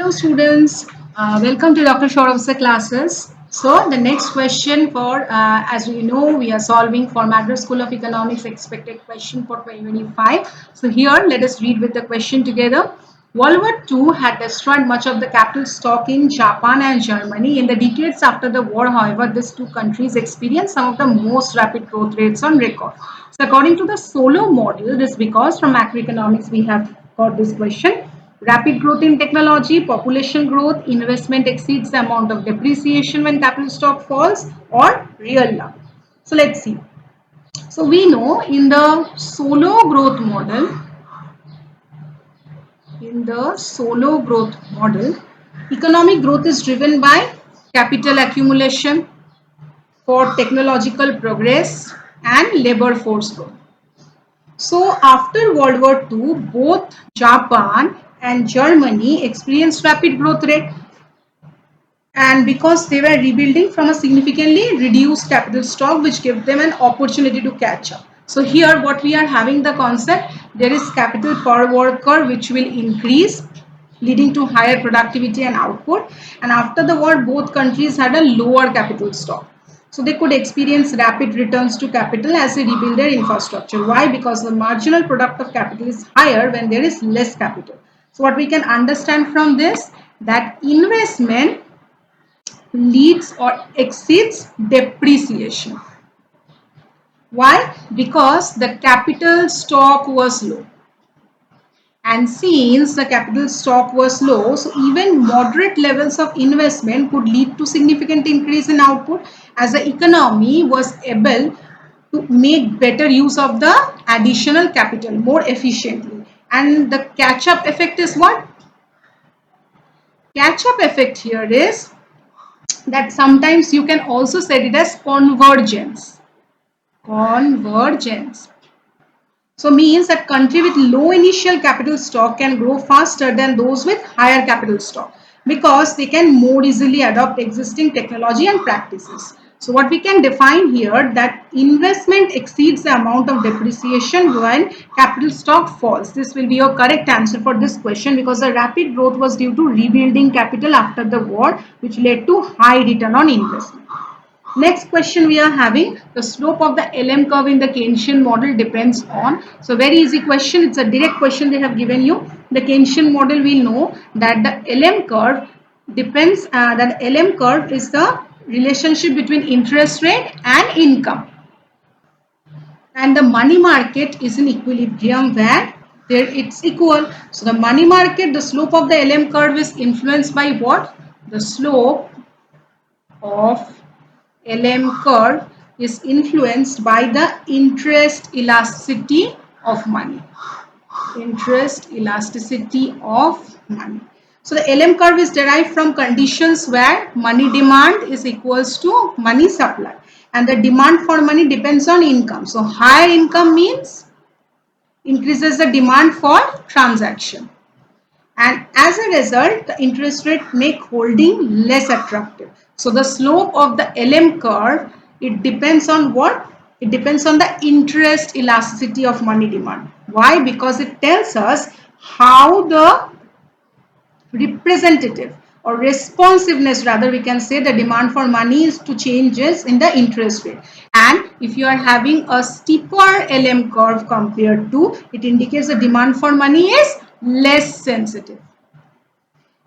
Hello students, welcome to Dr. Sourav Sir Classes. So the next question for, as we know, we are solving for Madras School of Economics expected question for 2025. So here let us read with the question together. World War II had destroyed much of the capital stock in Japan and Germany. In the decades after the war, however, these two countries experienced some of the most rapid growth rates on record. So according to the solo model, this because from macroeconomics we have got this question. Rapid growth in technology, population growth, investment exceeds the amount of depreciation when capital stock falls, or real luck. So let's see. So we know in the solo growth model, economic growth is driven by capital accumulation for technological progress and labor force growth. So after World War II, both Japan and Germany experienced rapid growth rate, and because they were rebuilding from a significantly reduced capital stock, which gave them an opportunity to catch up. So here what we are having the concept, there is capital per worker which will increase, leading to higher productivity and output, and after the war both countries had a lower capital stock. So they could experience rapid returns to capital as they rebuild their infrastructure. Why? Because the marginal product of capital is higher when there is less capital. So what we can understand from this, that investment leads or exceeds depreciation. Why? Because the capital stock was low. And since the capital stock was low, so even moderate levels of investment could lead to significant increase in output as the economy was able to make better use of the additional capital more efficiently. And the catch-up effect is what? Catch-up effect here is that sometimes you can also set it as convergence. Convergence. So means that country with low initial capital stock can grow faster than those with higher capital stock because they can more easily adopt existing technology and practices. So what we can define here, that investment exceeds the amount of depreciation when capital stock falls. This will be your correct answer for this question because the rapid growth was due to rebuilding capital after the war, which led to high return on investment. Next question we are having, the slope of the LM curve in the Keynesian model depends on. So very easy question, it's a direct question they have given you. The Keynesian model, we know that the LM curve depends, that LM curve is the relationship between interest rate and income. And the money market is in equilibrium where there it's equal. So the money market, the slope of the LM curve is influenced by what? The slope of LM curve is influenced by the interest elasticity of money. Interest elasticity of money. So the LM curve is derived from conditions where money demand is equals to money supply, and the demand for money depends on income. So higher income means increases the demand for transaction, and as a result the interest rate make holding less attractive. So the slope of the LM curve, it depends on what? It depends on the interest elasticity of money demand. Why? Because it tells us how the representative or responsiveness, rather we can say, the demand for money is to changes in the interest rate. And if you are having a steeper LM curve compared to, it indicates the demand for money is less sensitive.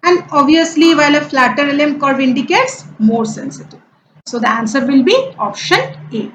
And obviously while a flatter LM curve indicates more sensitive. So the answer will be option A.